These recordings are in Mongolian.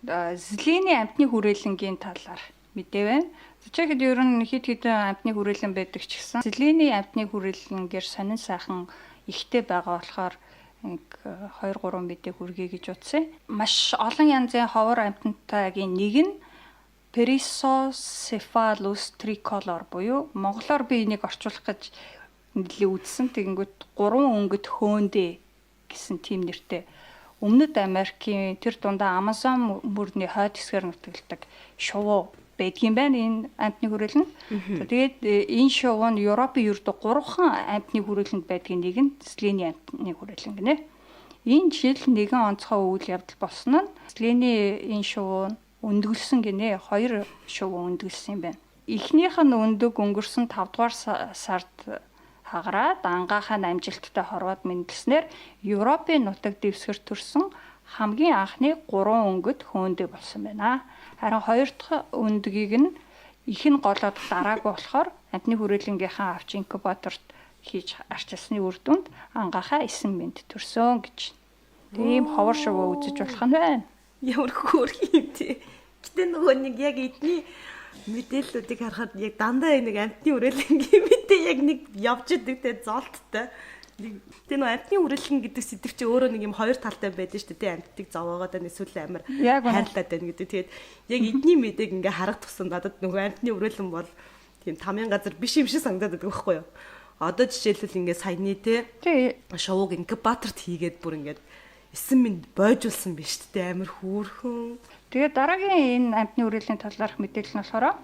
Зэлийн амтны хүрээлэнгийн талаар мэдээ байна. Тэгэхэд ер нь хэд хэдэн амтны хүрээлэн байдаг ч гэсэн зэлийн амтны хүрээлэнгээр сонин сайхан ихтэй байгаа болохоор 2 3 мэдээ хүргэе гэж утсан. Маш олон янзын ховор амтантайгийн нэг нь Perisocephalus tricolor буюу монголоор би энийг орчуулах гэж нэлээд үзсэн. Тэгэнгүүт 3 өнгөт хөөндөө гэсэн тийм нэртэй. Өмнөд Америкийн тэр дундаа Амазон мөрний хойд хэсгээр нутагладаг шувуу байдгийн байна энэ амтны хүрээлэн. Тэгээд энэ шувуу нь Европын ердөө 3хан амтны хүрээлэнд байдгийн нэг нь Зэлийн амтны хүрээлэн гинэ. Энэ жил нэгэн онцгой үйл явдал болсон нь Зэлийн энэ шувуу өндгөлсөн гинэ. 2 шувуу өндгөлсөн юм байна. Эхнийх нь өндөг өнгөрсөн 5 дугаар сард хагараад ангаахан амжилттай хорвоод мэндэлснээр Европын нутаг дэвсгэр төрсөн хамгийн анхны 3 өнгөт хөөндөө болсон байна. Харин 2 дахь өндгийг нь их нь голоод дараагүй болохоор амтны хүрээлэнгийнхаа авч инкубаторт хийж арчилсны үр дүнд ангаахан 9 мэнд төрсөн гэж. Тийм ховор шувуу үзэж болох нь байна. Ямар хөөрхөн юм тий. Гэтэ нөгөө нэг яг эдний мэдээллүүдийг харахад яг дандаа нэг амтны хүрээлэнгийн мэдээ яг нэг явж идэг те золттой. Тэгээ нөгөө амтны хүрээлэн гэдэг сэдв чи өөрөө нэг юм хоёр талтай байдаг шүү дээ. Амттыг зовоогоод байна эсвэл амар хайрлаад байна гэдэг. Тэгээд яг эдний мэдээг ингээ харах тусам надад нөгөө амтны хүрээлэн бол тийм тамийн газар биш юм шиг санагдаад байдаг байхгүй юу? Одоо жишээлбэл ингээ саяны те шоуг инкубаторт хийгээд бүр ингээ 9 минут бойжулсан биз дээ амар хөөрхөн. Тэгээд дараагийн энэ амтны хүрээлэний талаарх мэдээлэл нь болохоор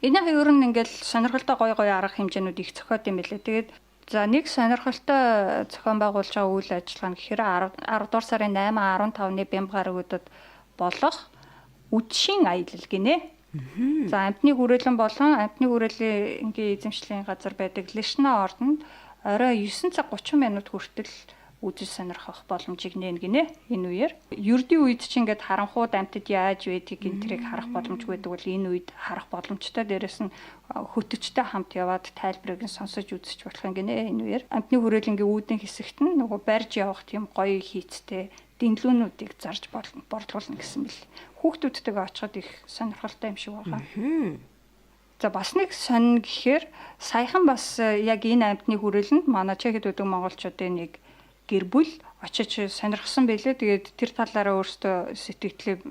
энийх ер нь ингээл сонирхолтой гой арга хэмжээнүүд их зохиод юм билээ. Тэгээд за нэг сонирхолтой зохион байгуулж байгаа үйл ажиллагаа нь гэхээр 10 дугаар сарын 8 15-ны Бямбар гарагуудад болох үдшийн аялал гинэ. За амтны хүрээлэн болон амтны хүрээлэнгийн эзэмшлийн газар байдаг Лишна ордонд орой 9 цаг 30 минут хүртэл үзэж сонирхох боломжийг нээн гинэ энэ үеэр. Ердийн үед ч ингээд харанхууд амтд яаж байдгийг энтрийг харах боломжгүй байдаг бол энэ үед харах боломжтой. Дээрэс нь хөтөчтэй хамт яваад тайлбарыг нь сонсож үзэж болох юм гинэ энэ үеэр. Амтны хүрээлэнгийн үүдэн хэсэгт нь нөгөө барьж явах тийм гоё хийцтэй дэнлүүнүүдийг зарж борлуулна гэсэн мэл. Хүүхдүүдтэйгээ очиход их сонирхолтой юм шиг байгаа. За бас нэг сонин гэхээр саяхан бас яг энэ амтны хүрээлэнд манай чехэд үүдэг монголчуудын нэг гэр бүл очиж сонирхсан байлээ. Тэгээд тэр талаараа өөртөө сэтгэлдээ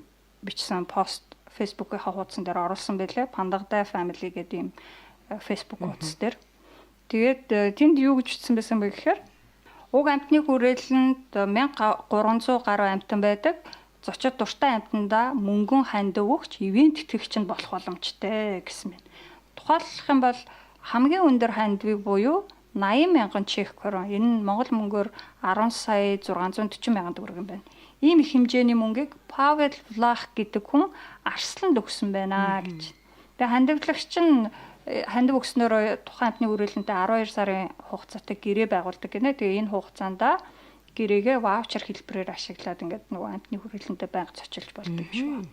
бичсэн пост Facebook-ийн хуудсан дээр оруулсан байлээ. Пандагдай family гэдэг юм Facebook хуудас дээр. Тэгээд тэнд юу гэж бичсэн байсан бэ гэхээр уг амтны хүрээлэнд 1300 гаруй амтан байдаг. Зочид дуртай амтандаа мөнгөн ханд өгч ивент тэтгэгч нь болох боломжтой гэсэн байна. Тухайлбал юм бол хамгийн өндөр хандвиг буюу 80,000 чех крон. Энэ нь монгол мөнгөөр 10,640,000 төгрөг юм байна. Ийм их хэмжээний мөнгийг Павел Влах гэдэг хүн арсланд өгсөн байна гэж. Тэгээ хандивлагч нь хандив өгснөөр тухайн амтны хүрээлэнтэй 12 сарын хугацаатай гэрээ байгуулдаг гинэ. Тэгээ энэ хугацаанд гэрээгээ ваучер хэлбэрээр ашиглаад ингээд нөгөө амтны хүрээлэнтэй байнга цочилж болдог юм шиг.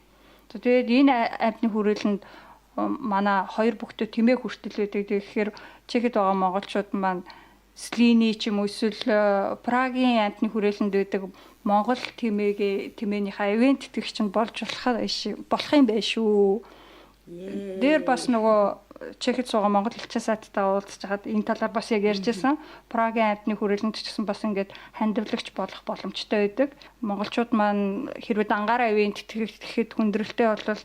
Тэгээд энэ амтны хүрээлэнд манай хоёр бүхтөө тэмээ хүртэл байдаг. Тэгэхээр чехэд байгаа монголчууд маань Слиний ч юм уу эсвэл Прагийн амтны хүрээлэнд байдаг монгол тэмээнийхээ ивент тэтгэгч нь болж болох юм байна шүү. Дээр бас нөгөө чехэд суугаа монгол элчин сайттай уулзж хаад энэ талаар бас яг ярьжсэн. Прагийн амтны хүрээлэнд ч гэсэн бас ингээд хандивлагч болох боломжтой байдаг. Монголчууд маань хэрвээ дангаараа ивент тэтгэхэд хүндрэлтэй болвол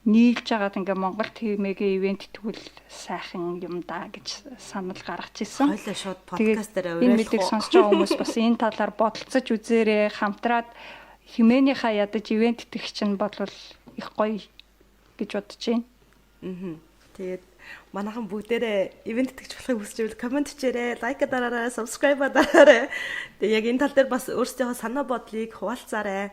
нийлж байгаад ингээ Монгол тэмээгээ ивент тэгвэл сайхан юм да гэж санал гаргаж ирсэн. Хойлоо шууд подкаст дээр уриалах. Энэ мэдээг сонсож байгаа хүмүүс бас энэ талаар бодолцож үзээрэй. Хамтраад хэмээнийхаа ядаж ивент тэгч нь болвол их гоё гэж бодож байна. Тэгээд манайхан бүгдээрээ ивент тэгч болохыг хүсэж байвал комент хийрээ, лайк дараарай, subscribe дараарай. Тэгээд яг энэ тал дээр бас өөрсдийнхөө санаа бодлыг хуваалцаарай.